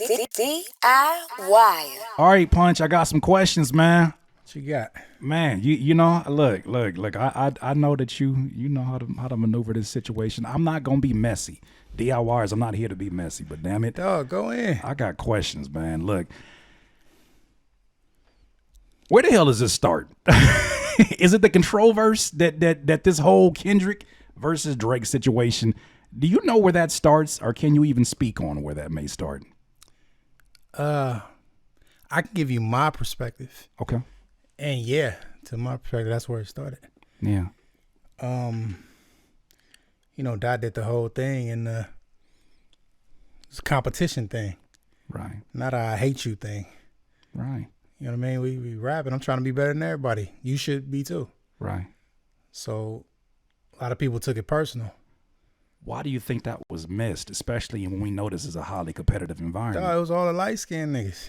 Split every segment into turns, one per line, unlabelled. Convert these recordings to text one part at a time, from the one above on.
DIY.
All right, Punch, I got some questions, man.
What you got?
Man, you know, look. I know that you know how to maneuver this situation. I'm not gonna be messy. DIYers, I'm not here to be messy, but damn it,
Dog, go in.
I got questions, man. Look, where the hell does this start? Is it the controversy that this whole Kendrick versus Drake situation? Do you know where that starts, or can you even speak on where that may start?
I can give you my perspective.
Okay.
And yeah, to my perspective, that's where it started.
Yeah.
Dot did the whole thing and it's a competition thing.
Right.
Not a I hate you thing.
Right.
You know what I mean? We rapping. I'm trying to be better than everybody. You should be too.
Right.
So a lot of people took it personal.
Why do you think that was missed, especially when we know this is a highly competitive environment?
Dog, it was all the light skinned niggas.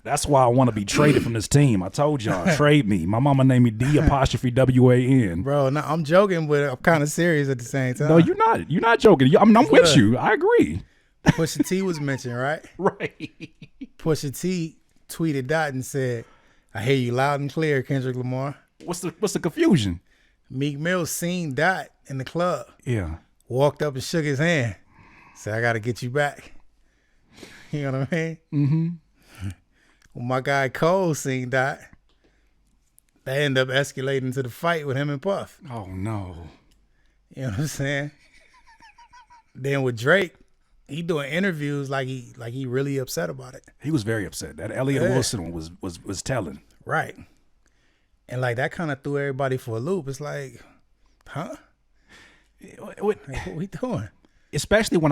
That's why I want to be traded from this team. I told y'all, trade me. My mama named me D''WAN.
Bro, no, I'm joking, but I'm kind of serious at the same time.
No, you're not. You're not joking. I'm with you. I agree.
Pusha T was mentioned, right?
Right.
Pusha T tweeted Dot and said, I hear you loud and clear, Kendrick Lamar.
What's the confusion?
Meek Mill seen Dot in the club.
Yeah.
Walked up and shook his hand. Said, I got to get you back. You know what I mean?
Mm-hmm.
When my guy Cole seen Dot, they end up escalating to the fight with him and Puff.
Oh, no.
You know what I'm saying? Then with Drake, he doing interviews like he really upset about it.
He was very upset. That Elliot Wilson one was telling.
Right. And like that kind of threw everybody for a loop. It's like, huh? What we doing?
Especially when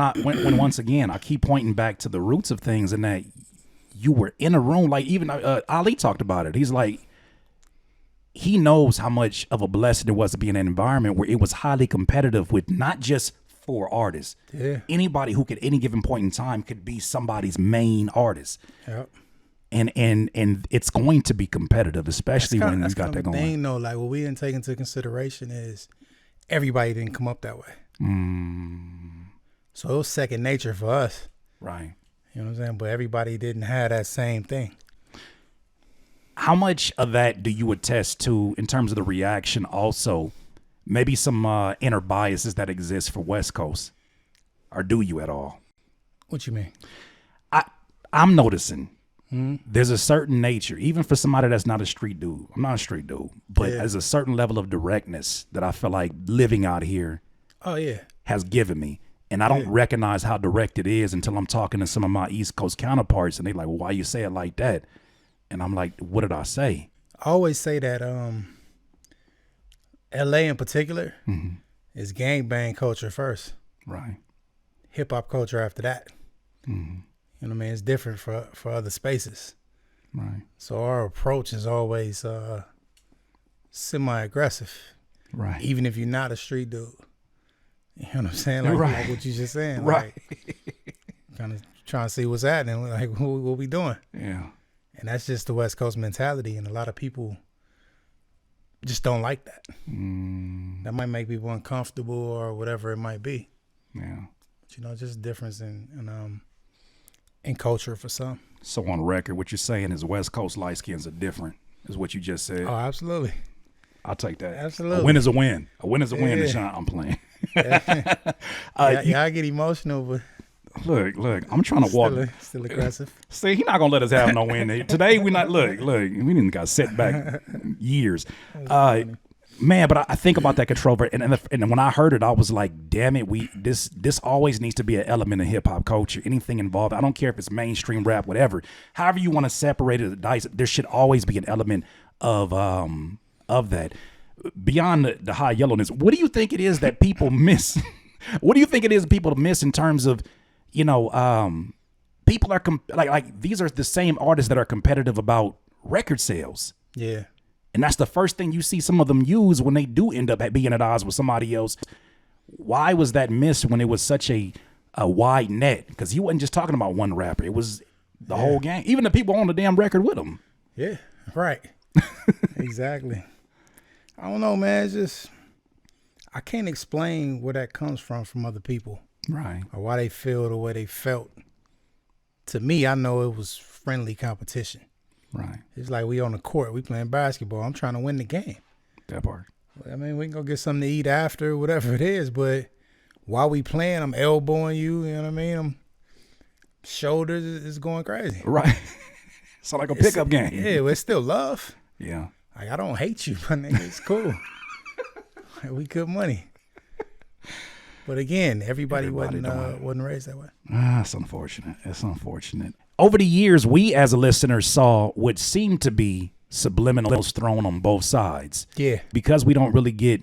once again I keep pointing back to the roots of things and that you were in a room, like even Ali talked about it. He's like, he knows how much of a blessing it was to be in an environment where it was highly competitive with not just 4 artists.
Yeah.
Anybody who could at any given point in time could be somebody's main artist.
Yep.
And it's going to be competitive, especially when you got that going.
Thing though, like what we didn't take into consideration is everybody didn't come up that way. So it was second nature for us.
Right.
You know what I'm saying? But everybody didn't have that same thing.
How much of that do you attest to in terms of the reaction also? Maybe some inner biases that exist for West Coast, or do you at all?
What you mean?
I'm noticing there's a certain nature, even for somebody that's not a street dude. I'm not a street dude, but there's a certain level of directness that I feel like living out here has given me. And I don't recognize how direct it is until I'm talking to some of my East Coast counterparts, and they're like, well, why you say it like that? And I'm like, what did I say?
I always say that L.A. in particular is gangbang culture first.
Right.
Hip-hop culture after that.
Mm-hmm.
You know what I mean? It's different for other spaces.
Right.
So our approach is always semi-aggressive.
Right.
Even if you're not a street dude. You know what I'm saying? Like what you just saying.
Right.
Like, kind of trying to see what's happening. Like, what we doing?
Yeah.
And that's just the West Coast mentality. And a lot of people just don't like that. That might make people uncomfortable or whatever it might be.
Yeah.
But, just a difference in culture for some.
So on record, what you're saying is West Coast light skins are different, is what you just said.
Oh, absolutely.
I'll take that.
Absolutely.
A win is a win. A win is a win. Deshaun, I'm playing.
I get emotional, but
look, I'm trying to walk.
Still aggressive.
See, he's not gonna let us have no win. Today we not look. We didn't got set back years. Man, but I think about that control, and when I heard it, I was like, damn it, this always needs to be an element of hip hop culture. Anything involved, I don't care if it's mainstream rap, whatever. However you want to separate it, there should always be an element of that. Beyond the high yellowness, what do you think it is that people miss? What do you think it is people miss in terms of, people are like these are the same artists that are competitive about record sales.
Yeah.
And that's the first thing you see some of them use when they do end up being at odds with somebody else. Why was that missed when it was such a wide net? Because he wasn't just talking about one rapper. It was the whole gang. Even the people on the damn record with him.
Yeah, right. Exactly. I don't know, man. It's just, I can't explain where that comes from other people.
Right.
Or why they feel the way they felt. To me, I know it was friendly competition.
Right.
It's like we on the court, we playing basketball. I'm trying to win the game.
That part.
I mean, we can go get something to eat after, whatever it is, but while we playing, I'm elbowing you, you know what I mean? I'm shoulders is going crazy.
Right. It's like a pickup game.
Yeah, well, it's still love.
Yeah.
Like, I don't hate you, my nigga. It's cool. We good money. But again, everybody wasn't raised that way.
It's unfortunate. It's unfortunate. Over the years, we as a listener saw what seemed to be subliminals thrown on both sides.
Yeah.
Because we don't really get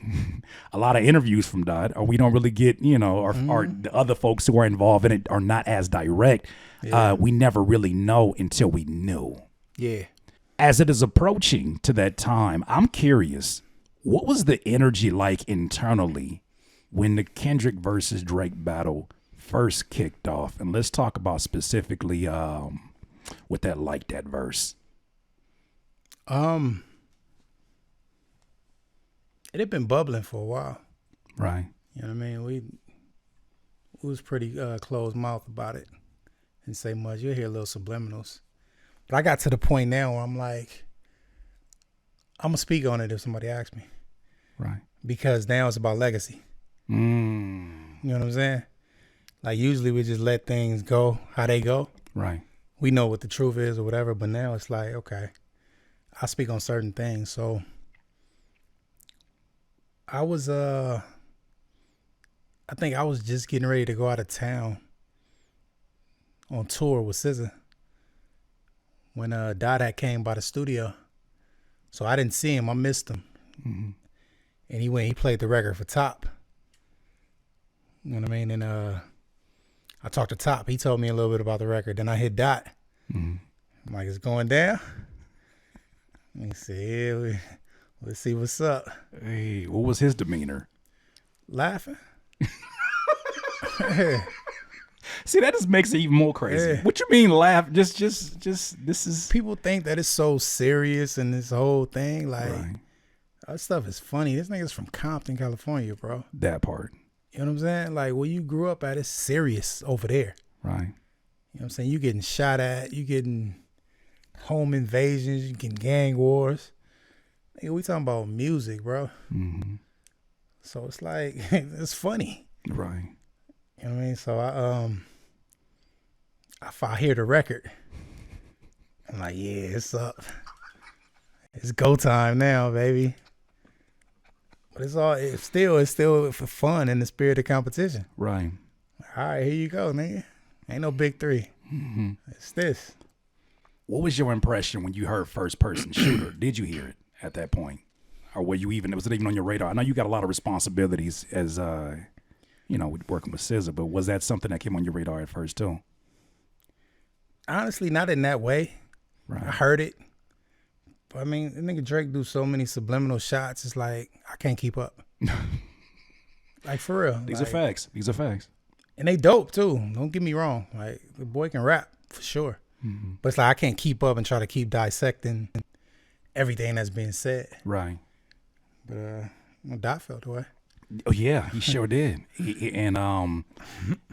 a lot of interviews from Dot, or we don't really get, or the other folks who are involved in it are not as direct. Yeah. We never really know until we knew.
Yeah.
As it is approaching to that time, I'm curious, what was the energy like internally when the Kendrick versus Drake battle first kicked off? And let's talk about specifically what that verse.
It had been bubbling for a while.
Right.
You know what I mean? We was pretty closed mouth about it. Didn't say much. You'll hear little subliminals. But I got to the point now where I'm like, I'm going to speak on it if somebody asks me.
Right.
Because now it's about legacy. You know what I'm saying? Like, usually we just let things go how they go.
Right.
We know what the truth is or whatever, but now it's like, okay, I speak on certain things. So I think I was just getting ready to go out of town on tour with SZA when Dot had came by the studio. So I didn't see him. I missed him. Mm-hmm. And he played the record for Top. You know what I mean? And I talked to Top. He told me a little bit about the record. Then I hit Dot. Mm-hmm. I'm like, it's going down? He said, yeah, let's see what's up.
Hey, what was his demeanor?
Laughing.
See, that just makes it even more crazy. Yeah. What you mean laugh? Just this is...
People think that it's so serious and this whole thing. Like, right. That stuff is funny. This nigga's from Compton, California, bro.
That part.
You know what I'm saying? Like, where you grew up at, it's serious over there.
Right.
You know what I'm saying? You getting shot at. You getting home invasions. You getting gang wars. Nigga, we talking about music, bro. Mm-hmm. So it's like, it's funny.
Right.
You know what I mean? So I hear the record, I'm like, yeah, it's up. It's go time now, baby. But it's still for fun in the spirit of competition.
Right.
All right, here you go, nigga. Ain't no big three. Mm-hmm. It's this.
What was your impression when you heard first person shooter? Did you hear it at that point? Or was it even on your radar? I know you got a lot of responsibilities as working with SZA, but was that something that came on your radar at first too?
Honestly, not in that way. Right. I heard it. But I mean, the nigga Drake do so many subliminal shots, it's like, I can't keep up. Like, for real.
These are facts.
And they dope too. Don't get me wrong. Like, the boy can rap for sure. Mm-hmm. But it's like, I can't keep up and try to keep dissecting everything that's being said.
Right.
But Dot felt the way.
Oh yeah, he sure did. And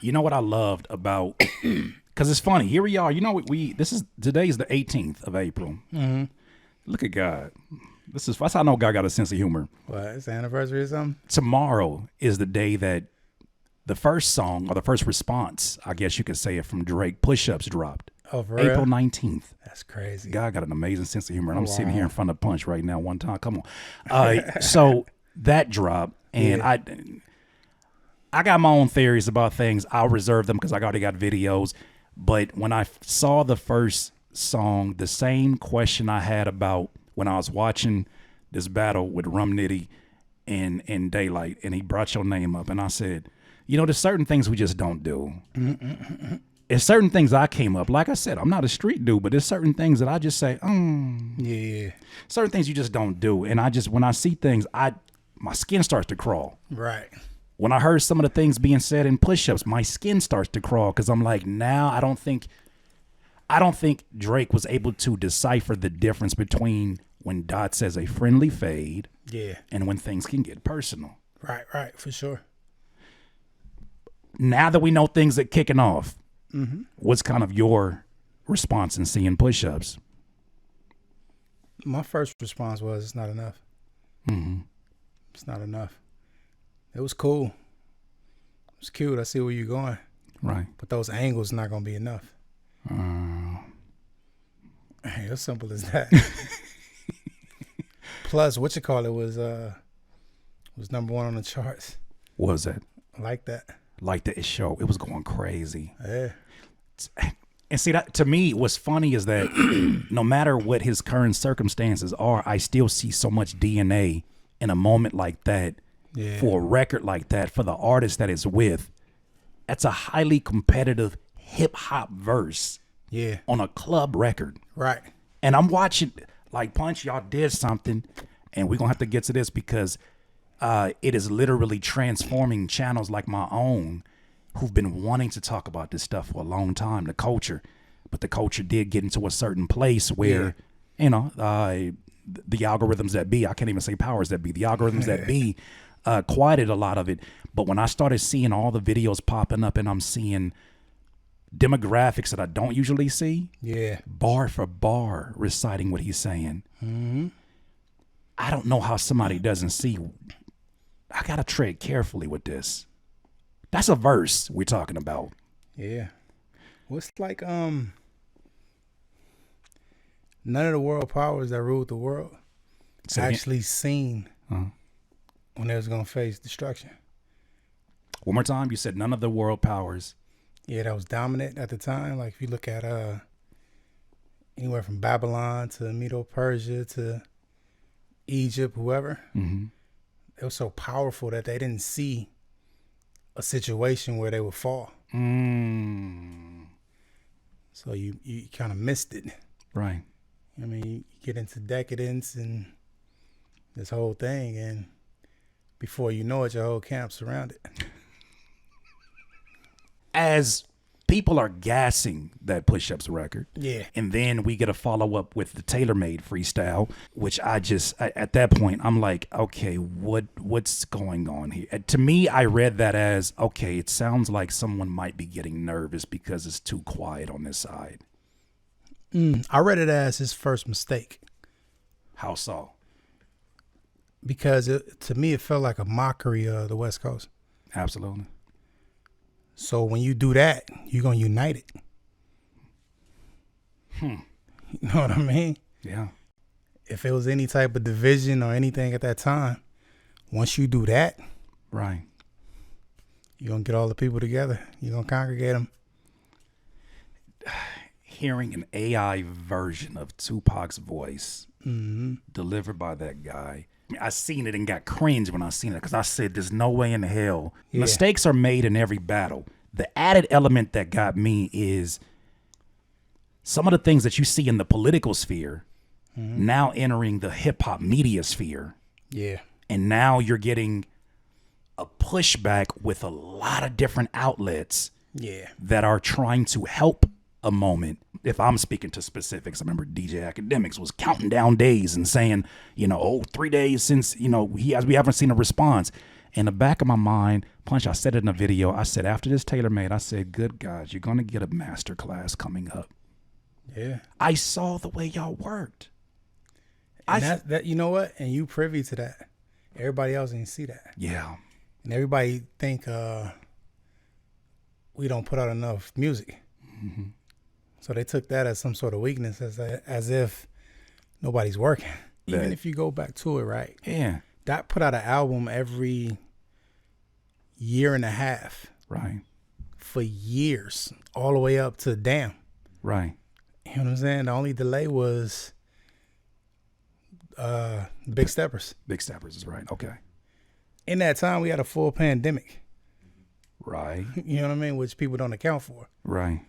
you know what I loved about, because it's funny. Here we are. You know, today's the 18th of April. Mm-hmm. Look at God. That's how I know God got a sense of humor.
What? It's the anniversary or something?
Tomorrow is the day that the first song, or the first response, I guess you could say it, from Drake, Push Ups, dropped.
Oh, for real?
April 19th.
That's crazy.
God got an amazing sense of humor. And I'm sitting here in front of Punch right now one time. Come on. So that dropped. And yeah. I got my own theories about things. I'll reserve them because I already got videos. But when I saw the first song, the same question I had about when I was watching this battle with Rum Nitty and Daylight, and he brought your name up, and I said, there's certain things we just don't do. It's certain things I came up. Like I said, I'm not a street dude, but there's certain things that I just say,
yeah.
Certain things you just don't do. And when I see things, my skin starts to crawl.
Right.
When I heard some of the things being said in push-ups, my skin starts to crawl because I'm like, now I don't think Drake was able to decipher the difference between when Dot says a friendly fade,
yeah,
and when things can get personal.
Right, for sure.
Now that we know things are kicking off,
Mm-hmm.
what's kind of your response in seeing push-ups?
My first response was, it's not enough.
Mm-hmm.
It's not enough. It was cool. It was cute. I see where you're going.
Right.
But those angles not going to be enough. Hey, as simple as that. Plus, what you call it was number one on the charts.
What was that?
I like that.
Like the show. It was going crazy.
Yeah.
And see, that to me, what's funny is that no matter what his current circumstances are, I still see so much DNA in a moment like that,
Yeah.
for a record like that, for the artist that it's with. That's a highly competitive hip hop verse
Yeah.
on a club record.
Right.
And I'm watching, like, Punch, y'all did something, and we're going to have to get to this because it is literally transforming channels like my own who've been wanting to talk about this stuff for a long time, the culture. But the culture did get into a certain place where, you know, the algorithms that be, I can't even say powers that be, the algorithms that be quieted a lot of it. But when I started seeing all the videos popping up and I'm seeing demographics that I don't usually see,
Yeah.
bar for bar reciting what he's saying, I don't know how somebody doesn't see. I got to tread carefully with this. That's a verse we're talking about.
Yeah. What's like none of the world powers that ruled the world
Say again?
actually seen when they was gonna face destruction.
One more time. You said none of the world powers.
Yeah, that was dominant at the time. Like if you look at anywhere from Babylon to Medo-Persia to Egypt, whoever, it was so powerful that they didn't see a situation where they would fall. So you kind of missed it.
Right.
I mean, you get into decadence and this whole thing, and before you know it, your whole camp's surrounded.
As people are gassing that Push-Ups record,
Yeah.
and then we get a follow-up with the tailor-made freestyle, which at that point, I'm like, okay, what's going on here? To me, I read that as, okay, it sounds like someone might be getting nervous because it's too quiet on this side.
I read it as his first mistake
How so?
because to me, it felt like a mockery of the West Coast.
Absolutely.
So when you do that, you're going to unite it. You know what I mean?
Yeah.
If it was any type of division or anything at that time, once you do that,
Right.
you're going to get all the people together. You're going to congregate them.
Hearing an AI version of Tupac's voice delivered by that guy. I mean, I seen it and got cringe when I seen it because I said, there's no way in hell.
Yeah.
Mistakes are made in every battle. The added element that got me is some of the things that you see in the political sphere now entering the hip hop media sphere.
Yeah.
And now you're getting a pushback with a lot of different outlets
Yeah.
that are trying to help a moment. If I'm speaking to specifics, I remember DJ Academics was counting down days and saying, 3 days since, we haven't seen a response. In the back of my mind, Punch, I said it in a video, I said, after this tailor-made, I said, good God, you're going to get a master class coming up.
Yeah.
I saw the way y'all worked.
And that you know what? And you privy to that. Everybody else didn't see that.
Yeah.
And everybody think we don't put out enough music. So they took that as some sort of weakness, as if nobody's working. Even if you go back to it, right?
Yeah.
That put out an album every year and a half
Right.
for years, all the way up to Damn.
Right.
You know what I'm saying? The only delay was Big Steppers.
Big Steppers is right. Okay.
In that time, we had a full pandemic.
Right.
You know what I mean? Which people don't account for.
Right.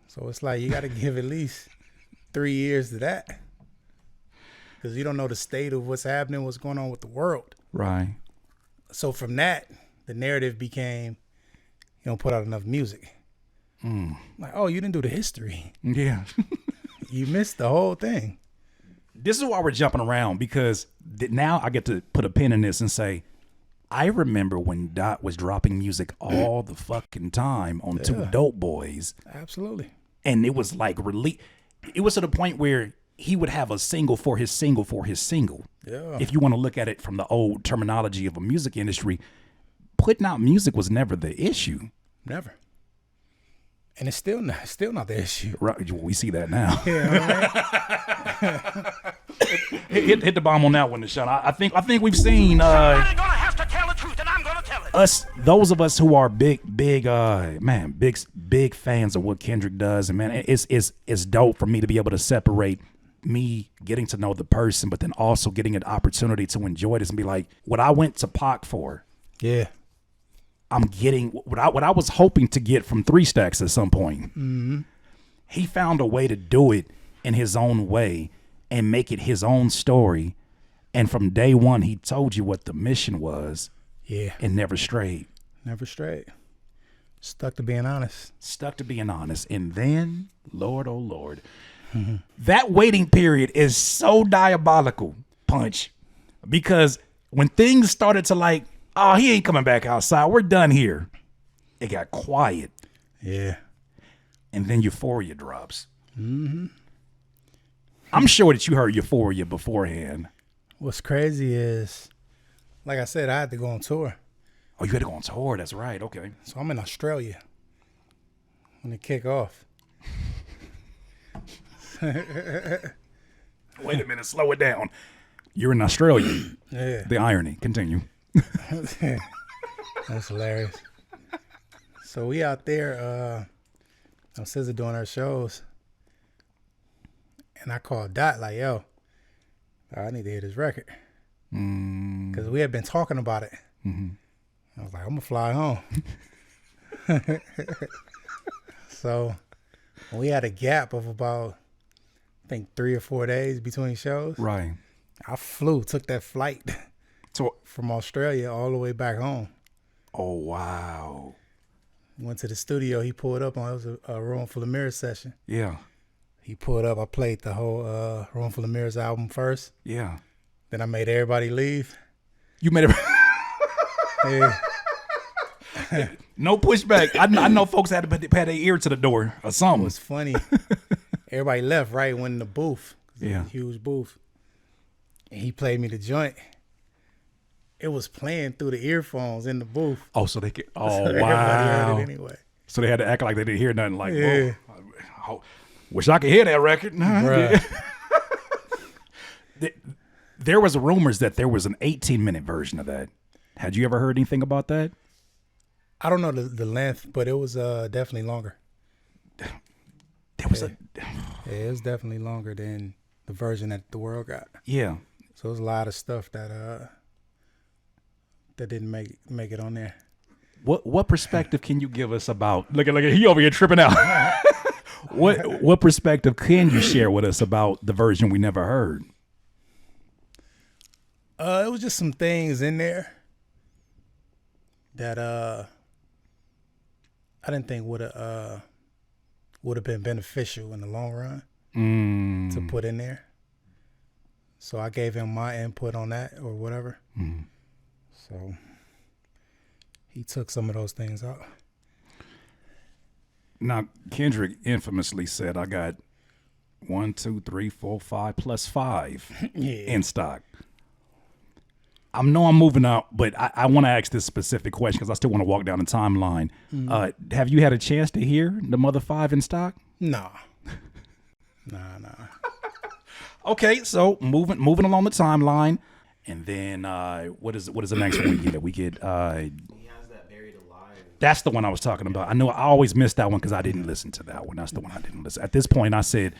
So it's like you got to give at least 3 years to that. Because you don't know the state of what's happening, what's going on with the world.
Right.
So from that, the narrative became, you don't put out enough music. Like, oh, you didn't do the history.
Yeah.
You missed the whole thing.
This is why we're jumping around, because now I get to put a pin in this and say, I remember when Dot was dropping music all the fucking time on Two Dope Boys.
Absolutely.
And it was like it was to the point where he would have a single for his single for his single.
Yeah.
If you want to look at it from the old terminology of a music industry, putting out music was never the issue.
Never. And it's still not the issue.
Right, we see that now.
Yeah, right?
hit the bomb on that one, Deshaun. I think we've seen
Somebody's gonna have to tell the truth, and I'm gonna tell it.
those of us who are big fans of what Kendrick does, and man, it's dope for me to be able to separate me getting to know the person, but then also getting an opportunity to enjoy this and be like, what I went to Pac for.
Yeah.
I'm getting what I was hoping to get from 3 Stacks at some point.
Mm-hmm.
He found a way to do it in his own way and make it his own story. And from day one, he told you what the mission was.
Yeah.
And never strayed.
Never straight. Stuck to being honest.
Stuck to being honest. And then, Lord, oh Lord, that waiting period is so diabolical, Punch, because when things started to like, oh, he ain't coming back outside, we're done here, it got quiet.
Yeah.
And then Euphoria drops. Mm-hmm. I'm sure that you heard Euphoria beforehand.
What's crazy is, like I said, I had to go on tour.
Oh, you had to go on tour. That's right. Okay.
So I'm in Australia when it kick off.
Wait a minute. Slow it down. You're in Australia.
Yeah.
The irony. Continue.
That's hilarious. So we out there, SZA doing her shows. And I called Dot like, yo, I need to hear this record. Because we had been talking about it. Mm-hmm. I was like, I'm going to fly home. So we had a gap of about, I think, 3 or 4 days between shows.
Right.
I took that flight from Australia all the way back home.
Oh, wow.
Went to the studio. He pulled up on, it was a Room Full of Mirrors session.
Yeah.
He pulled up. I played the whole Room Full of Mirrors album first.
Yeah.
Then I made everybody leave.
You made it.
Yeah.
No pushback. I know folks had to put their ear to the door or
It
something.
was funny. Everybody left right when in the booth.
Yeah.
A huge booth. And he played me the joint. It was playing through the earphones in the booth.
Oh, so they could. Oh,
So everybody
wow.
heard it anyway.
So they had to act like they didn't hear nothing. Like,
Yeah.
whoa, wish I could hear that record.
Bruh.
There was rumors that there was an 18-minute version of that. Had you ever heard anything about that?
I don't know the length, but it was definitely longer.
There was
Yeah, it was definitely longer than the version that the world got.
yeah.
So it was a lot of stuff that didn't make it on there.
What perspective can you give us about? Look at he over here tripping out. What perspective can you share with us about the version we never heard?
It was just some things in there that I didn't think would have been beneficial in the long run to put in there. So I gave him my input on that or whatever. So he took some of those things out.
Now, Kendrick infamously said, I got 1, 2, 3, 4, 5 plus 5 in stock. I know I'm moving out, but I want to ask this specific question because I still want to walk down the timeline. Have you had a chance to hear the mother 5 in stock?
Nah.
Okay, so moving along the timeline, and then what is the next one we get? We get. He has that Buried Alive. That's the one I was talking about. I know I always missed that one because I didn't listen to that one. That's the one I didn't listen. At this point, I said.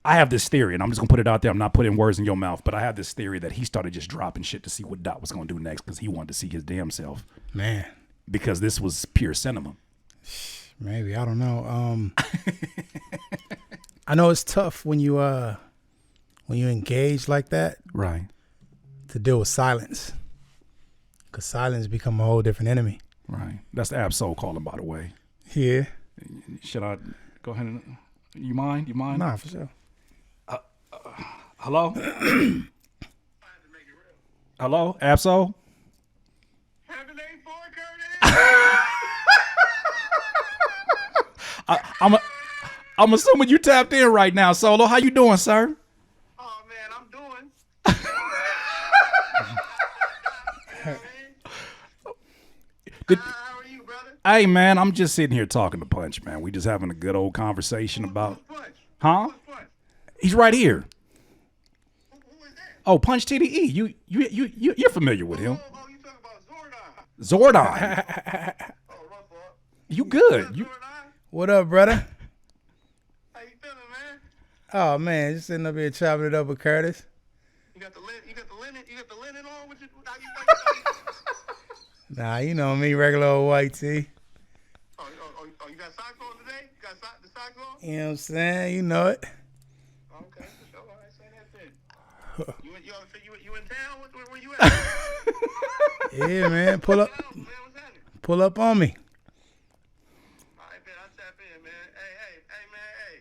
I have this theory, and I'm just going to put it out there. I'm not putting words in your mouth, but I have this theory that he started just dropping shit to see what Dot was going to do next because he wanted to see his damn self.
Man.
Because this was pure cinema.
Maybe. I don't know. I know it's tough when you engage like that.
Right.
To deal with silence. Because silence become a whole different enemy.
Right. That's the Absol calling, by the way.
Yeah.
Should I go ahead and... You mind?
Nah, for sure.
Hello? Hello, Absol? I'm assuming you tapped in right now, Solo. How you doing, sir?
Oh man, I'm doing. How are you, brother?
Hey, man, I'm just sitting here talking to Punch, man. We just having a good old conversation about,
Punch?
huh?
Who's Punch?
He's right here.
Who is that?
Oh, Punch TDE. You're familiar with him.
Oh, you talking about Zordon?
Zordon.
Oh, rough up.
You good? You
Zordon?
What up, brother?
How you feeling, man?
Oh man, just sitting up here chopping it up with Curtis.
You got the linen. You got the linen on. What you?
Nah, you know me, regular old white tee.
Oh, you got socks on today? You got the socks on?
You know what I'm saying? You know it.
Okay, for sure. All right, say that then. You in town? Where you at?
Yeah, man. Pull up,
Man, what's happening?
pull up on me.
All right, man, I'll tap in, man.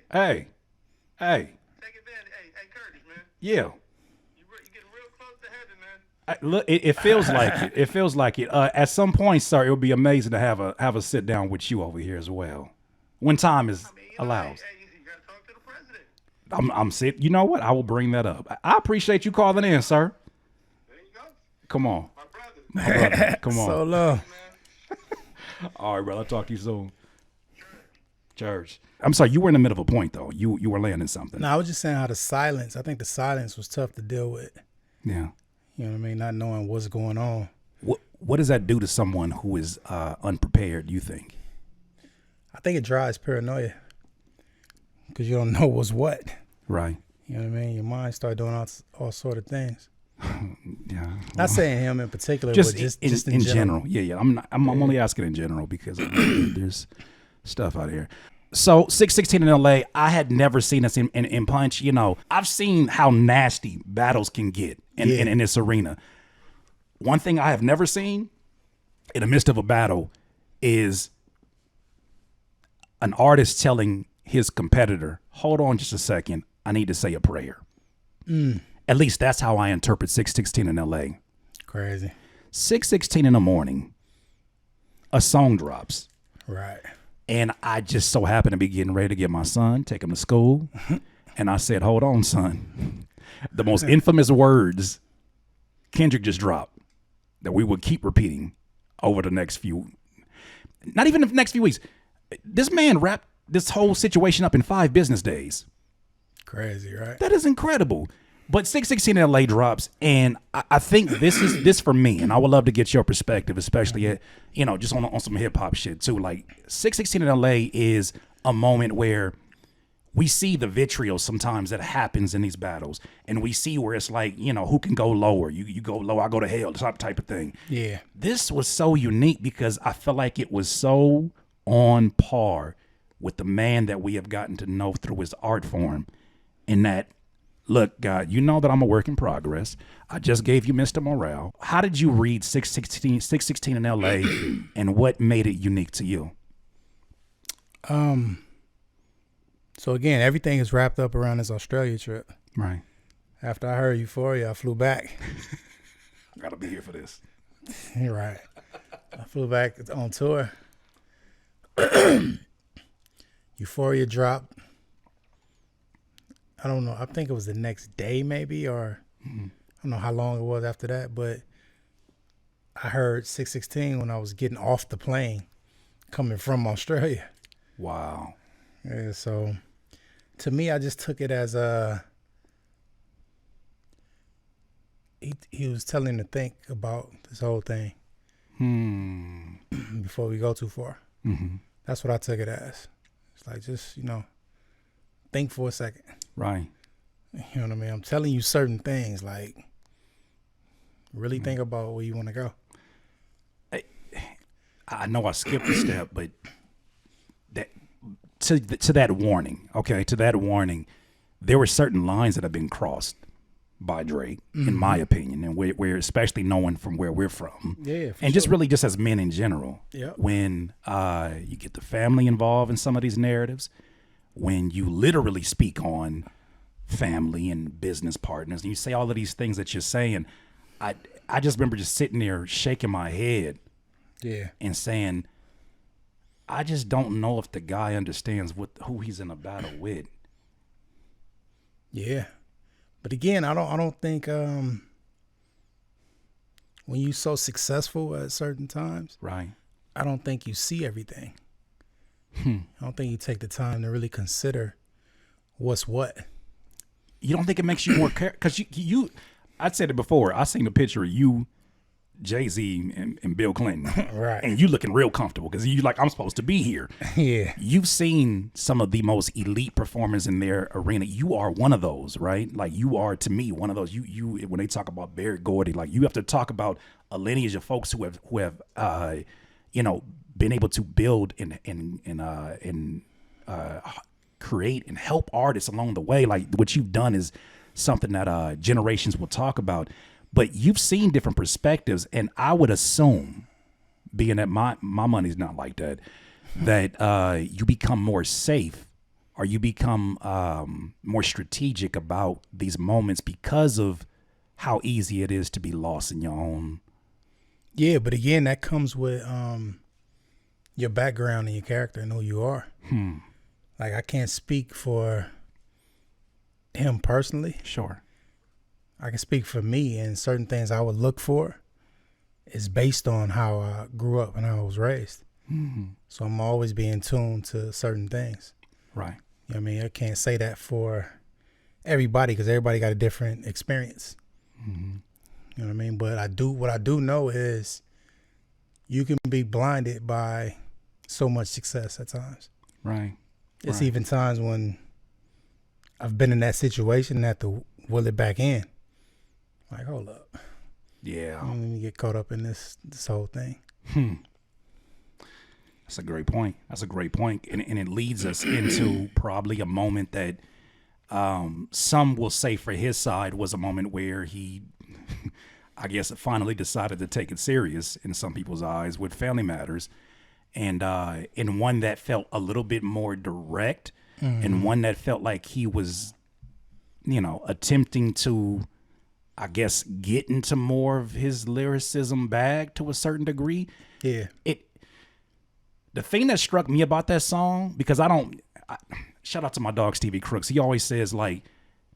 Hey, man,
hey.
take advantage. Hey, Curtis, man.
Yeah.
You getting real close to heaven, man.
Look, it feels like it. It feels like it. At some point, sir, it would be amazing to have a sit down with you over here as well, when time is allows.
Hey, you gotta talk to the president.
I'm sitting. You know what? I will bring that up. I appreciate you calling in, sir.
There you go.
Come on,
My brother.
come on.
So long.
Man.
All right, brother. I'll talk to you soon. Church. I'm sorry. You were in the middle of a point though. You were landing something.
No, I was just saying how the silence. I think the silence was tough to deal with.
Yeah.
You know what I mean? Not knowing what's going on.
What does that do to someone who is unprepared? You think?
I think it drives paranoia because you don't know what's what.
Right.
You know what I mean? Your mind start doing all sort of things.
Yeah.
Not saying him in particular,
Just,
but just
in general. Yeah. I'm only asking in general because there's stuff out here. So 616 in LA, I had never seen us in Punch. You know, I've seen how nasty battles can get in this arena. One thing I have never seen in the midst of a battle is an artist telling his competitor, hold on just a second, I need to say a prayer. At least that's how I interpret 616 in LA.
Crazy.
616 in the morning, a song drops.
Right.
And I just so happened to be getting ready to get my son, take him to school. And I said, hold on, son. The most infamous words Kendrick just dropped that we would keep repeating over the next not even the next few weeks. This man wrapped this whole situation up in 5 business days.
Crazy, right?
That is incredible. But 616 LA drops, and I think this for me, and I would love to get your perspective, especially at, just on some hip hop shit too. Like 616 in LA is a moment where we see the vitriol sometimes that happens in these battles, and we see where it's like, who can go lower? You go low, I go to hell, type of thing.
Yeah. This
was so unique because I feel like it was so on par with the man that we have gotten to know through his art form, in that, look, God, you know that I'm a work in progress. I just gave you Mr. Morale. How did you read 616 in LA, and what made it unique to you?
So again, everything is wrapped up around this Australia trip.
Right.
After I heard Euphoria, I flew back.
I gotta be here for this.
You're right. I flew back on tour. Euphoria dropped. I don't know. I think it was the next day maybe, or I don't know how long it was after that, but I heard 616 when I was getting off the plane coming from Australia.
Wow.
Yeah, so to me, I just took it as he was telling to think about this whole thing before we go too far.
Mm-hmm.
That's what I took it as. It's like, just, think for a second.
Right.
You know what I mean? I'm telling you certain things, like, really think about where you want to go.
I know I skipped a step, but that to that warning, okay, to that warning, there were certain lines that have been crossed by Drake, in my opinion, and we're especially knowing from where we're from.
Yeah,
and just really just as men in general.
Yeah.
When you get the family involved in some of these narratives, when you literally speak on family and business partners, and you say all of these things that you're saying, I just remember just sitting there shaking my head
Yeah.
and saying, I just don't know if the guy understands who he's in a battle with.
Yeah. But again, I don't think when you so successful at certain times,
Right.
I don't think you see everything. I don't think you take the time to really consider what's what.
You don't think it makes you more because you I'd said it before. I seen a picture of you, Jay-Z, and Bill Clinton.
Right.
And you looking real comfortable because you like, I'm supposed to be here.
Yeah.
You've seen some of the most elite performers in their arena. You are one of those, right? Like you are, to me, one of those. You when they talk about Barry Gordy, like you have to talk about a lineage of folks who have been able to build and create and help artists along the way. Like what you've done is something that generations will talk about. But you've seen different perspectives, and I would assume, being that my money's not like that, that you become more safe, or you become more strategic about these moments because of how easy it is to be lost in your own.
Yeah, but again, that comes with your background and your character and who you are. Like, I can't speak for him personally.
Sure.
I can speak for me, and certain things I would look for is based on how I grew up and how I was raised. So I'm always being tuned to certain things.
Right.
You know what I mean? I can't say that for everybody because everybody got a different experience. You know what I mean? But what I do know is you can be blinded by so much success at times.
Right.
It's even times when I've been in that situation and have to will it back in. Like, hold up.
Yeah.
I don't even get caught up in this whole thing.
That's a great point. And it leads us into probably a moment that some will say for his side was a moment where he, I guess, finally decided to take it serious in some people's eyes with Family Matters. And one that felt a little bit more direct, and one that felt like he was, attempting to, I guess, get into more of his lyricism bag to a certain degree.
Yeah.
The thing that struck me about that song, because shout out to my dog Stevie Crooks. He always says, like,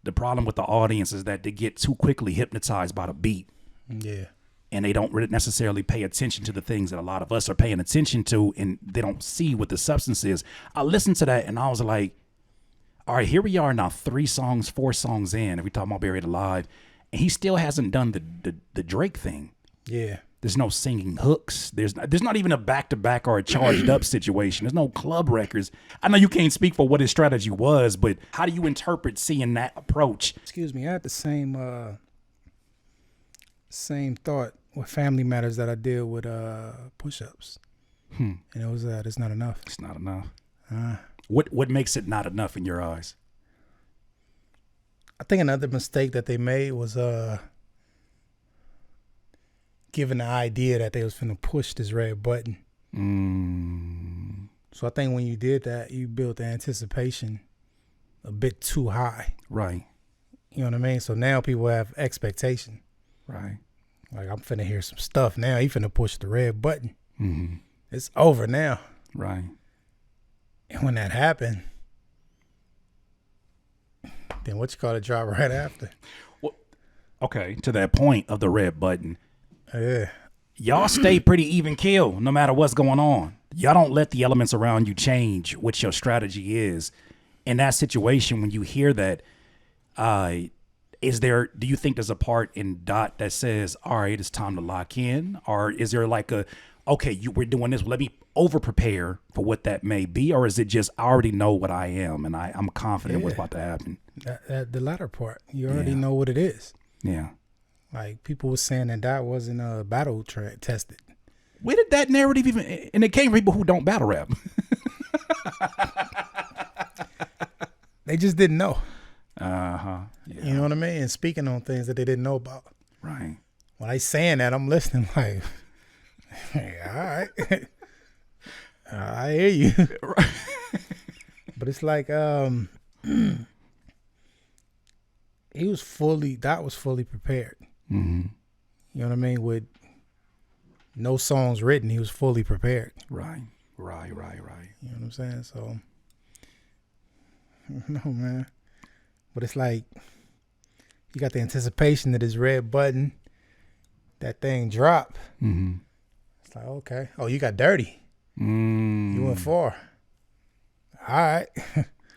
the problem with the audience is that they get too quickly hypnotized by the beat.
Yeah.
And they don't really necessarily pay attention to the things that a lot of us are paying attention to, and they don't see what the substance is. I listened to that and I was like, all right, here we are now 4 songs in, and we talking about Buried Alive, and he still hasn't done the Drake thing.
Yeah.
There's no singing hooks. There's not even a back-to-back or a charged up situation. There's no club records. I know you can't speak for what his strategy was, but how do you interpret seeing that approach?
Excuse me, I had the same thought with Family Matters that I did with push-ups. And it was it's not enough.
It's not enough. What makes it not enough in your eyes?
I think another mistake that they made was giving the idea that they was finna push this red button. So I think when you did that, you built the anticipation a bit too high.
Right.
You know what I mean? So now people have expectation.
Right.
Like, I'm finna hear some stuff now. He finna push the red button. It's over now.
Right.
And when that happened, then what you call it, drop right after.
Well, okay, to that point of the red button.
Yeah.
Y'all stay pretty even keel no matter what's going on. Y'all don't let the elements around you change what your strategy is. In that situation, when you hear that, do you think there's a part in Dot that says, all right, it's time to lock in? Or is there like we're doing this, let me over prepare for what that may be? Or is it just, I already know what I am and I'm confident what's about to happen?
The latter part, you already know what it is.
Yeah.
Like, people were saying that Dot wasn't battle track tested.
Where did that narrative even, and it came from people who don't battle rap.
They just didn't know.
Yeah.
You know what I mean? And speaking on things that they didn't know about.
Right.
When I saying that, I'm listening like, hey, all right. I hear you.
Right.
But it's like Dot was fully prepared. You know what I mean? With no songs written, he was fully prepared.
Right. Right.
You know what I'm saying? So, no, man. But it's like, you got the anticipation of this red button, that thing drop.
Mm-hmm.
It's like, okay. Oh, you got dirty. You went far. All right.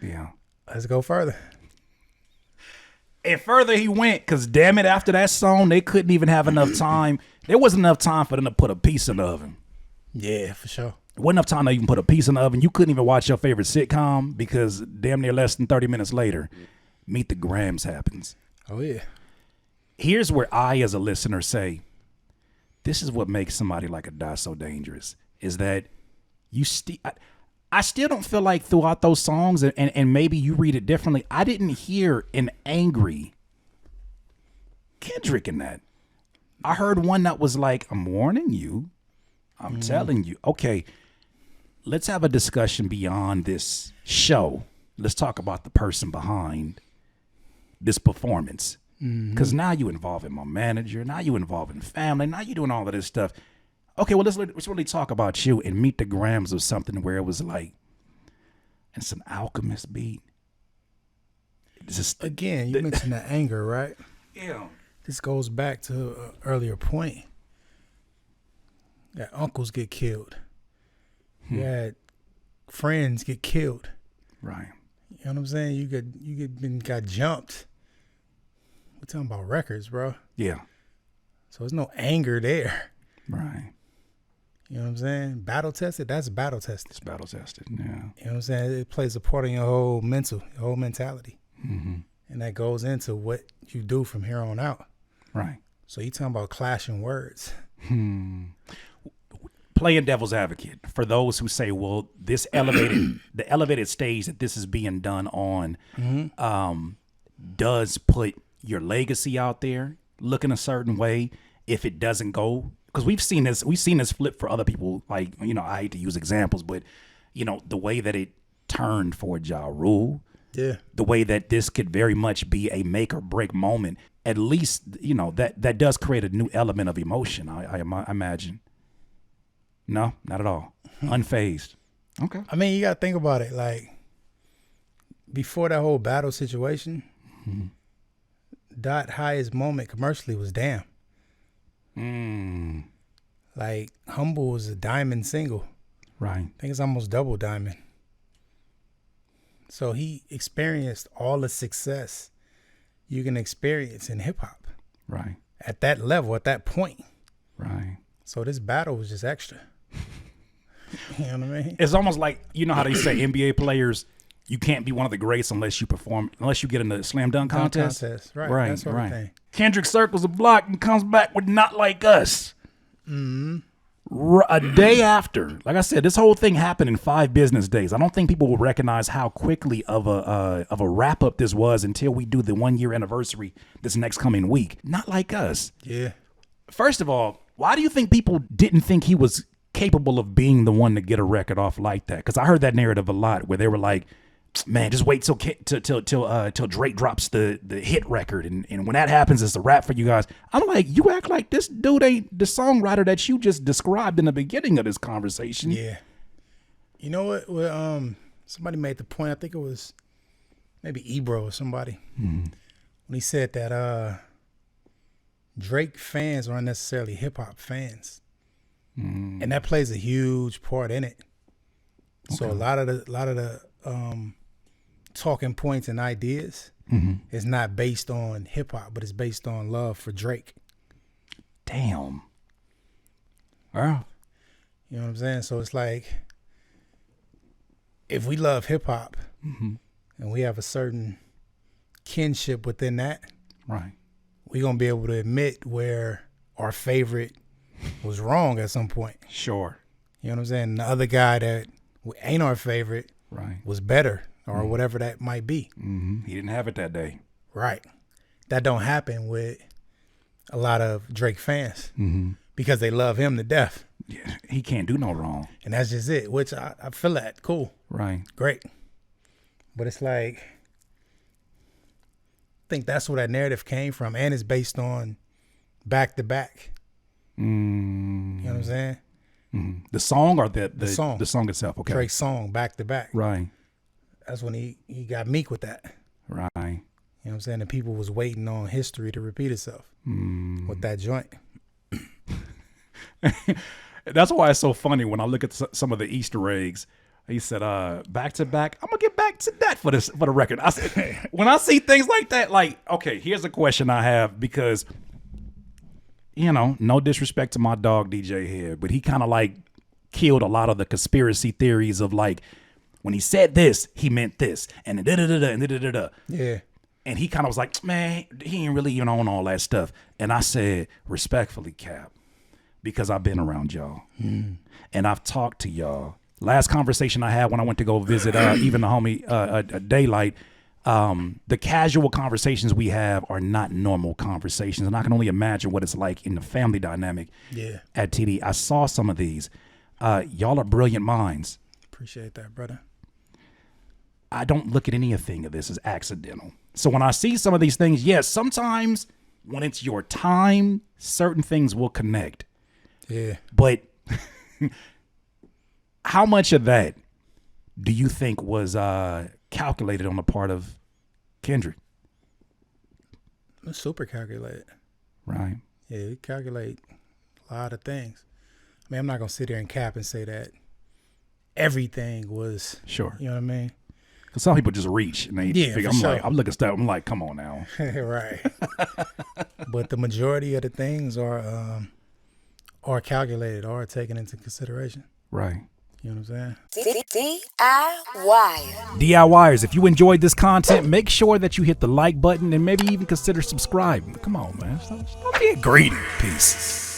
Yeah.
Let's go further.
And further he went, because damn it, after that song, they couldn't even have enough time. There wasn't enough time for them to put a piece in the oven.
Yeah, for sure.
Wasn't enough time to even put a piece in the oven. You couldn't even watch your favorite sitcom because damn near less than 30 minutes later, Meet the Grams happens.
Oh, yeah.
Here's where I, as a listener, say, this is what makes somebody like a Die so dangerous, is that you I still don't feel like throughout those songs, and maybe you read it differently, I didn't hear an angry Kendrick in that. I heard one that was like, I'm warning you. I'm telling you. Okay, let's have a discussion beyond this show. Let's talk about the person behind this performance. Because now you involving my manager. Now you involving family. Now you doing all of this stuff. Okay, well, let's really talk about you. And Meet the Grams was something where it was like, it's an Alchemist beat.
Again, you mentioned the anger, right?
Yeah.
This goes back to an earlier point. That uncles get killed. You had friends get killed.
Right.
You know what I'm saying? You got jumped. We're talking about records, bro.
Yeah.
So there's no anger there.
Right.
You know what I'm saying? Battle tested, that's battle tested.
It's battle tested. Yeah.
You know what I'm saying? It plays a part in your whole mentality.
Mm-hmm.
And that goes into what you do from here on out.
Right.
So you talking about clashing words.
Playing devil's advocate for those who say, well, this the elevated stage that this is being done on does put your legacy out there looking a certain way if it doesn't go. Because we've seen this flip for other people. Like, I hate to use examples, but the way that it turned for Ja Rule.
Yeah.
The way that this could very much be a make or break moment. At least, that does create a new element of emotion, I imagine. No, not at all. Unfazed. Okay.
I mean, you got to think about it. Like, before that whole battle situation, Dot highest moment commercially was Damn. Like, Humble was a diamond single.
Right.
I think it's almost double diamond. So he experienced all the success you can experience in hip hop.
Right.
At that level, at that point.
Right.
So this battle was just extra. You know what I mean?
It's almost like, how they say NBA players, you can't be one of the greats unless you get in the slam dunk contest.
Right. That sort of thing.
Kendrick circles a block and comes back with Not Like Us. A day after. Like I said, this whole thing happened in 5 business days. I don't think people will recognize how quickly of a wrap up this was until we do the 1 year anniversary this next coming week. Not Like Us.
Yeah.
First of all, why do you think people didn't think he was capable of being the one to get a record off like that? Because I heard that narrative a lot where they were like, man, just wait till Drake drops the hit record, and when that happens, it's a wrap for you guys. I'm like, you act like this dude ain't the songwriter that you just described in the beginning of this conversation.
Yeah. You know what? Well, somebody made the point. I think it was maybe Ebro or somebody when he said that Drake fans aren't necessarily hip hop fans, and that plays a huge part in it. Okay. So a lot of the talking points and ideas is not based on hip hop, but it's based on love for Drake.
Damn. Wow.
You know what I'm saying? So it's like, if we love hip hop and we have a certain kinship within that,
right,
we're going to be able to admit where our favorite was wrong at some point.
Sure.
You know what I'm saying? The other guy that ain't our favorite was better, or whatever that might be.
He didn't have it that day.
Right. That don't happen with a lot of Drake fans because they love him to death.
Yeah, he can't do no wrong.
And that's just it, which I feel that. Cool.
Right.
Great. But it's like, I think that's where that narrative came from, and it's based on back to back. You know what I'm saying?
The song or the
song.
The song itself. Okay.
Drake's song back to back.
Right.
That's when he got Meek with that.
Right.
You know what I'm saying? And people was waiting on history to repeat itself with that joint.
That's why it's so funny when I look at some of the Easter eggs. He said, back to back. I'm gonna get back to that for the record. I said, when I see things like that, like, okay, here's a question I have because, you know, no disrespect to my dog DJ here, but he kind of like killed a lot of the conspiracy theories of like, when he said this, he meant this, and da-da-da-da, and da-da-da-da.
Yeah.
And he kind of was like, man, he ain't really, you know, on all that stuff. And I said, respectfully, Cap, because I've been around y'all. And I've talked to y'all. Last conversation I had when I went to go visit even the homie Daylight, the casual conversations we have are not normal conversations. And I can only imagine what it's like in the family dynamic at TDE. I saw some of these. Y'all are brilliant minds.
Appreciate that, brother.
I don't look at anything of this as accidental. So when I see some of these things, yes, sometimes when it's your time, certain things will connect.
Yeah.
But how much of that do you think was calculated on the part of Kendrick?
Super calculated.
Right.
Yeah, we calculate a lot of things. I mean, I'm not going to sit here and cap and say that everything was,
Sure.
You know what I mean?
Because some people just reach and they figure, I'm looking stuff. I'm like, come on now.
Right. But the majority of the things are calculated or taken into consideration.
Right.
You know what I'm saying?
DIY.
DIYers, if you enjoyed this content, make sure that you hit the like button and maybe even consider subscribing. Come on, man. Stop being greedy. Peace.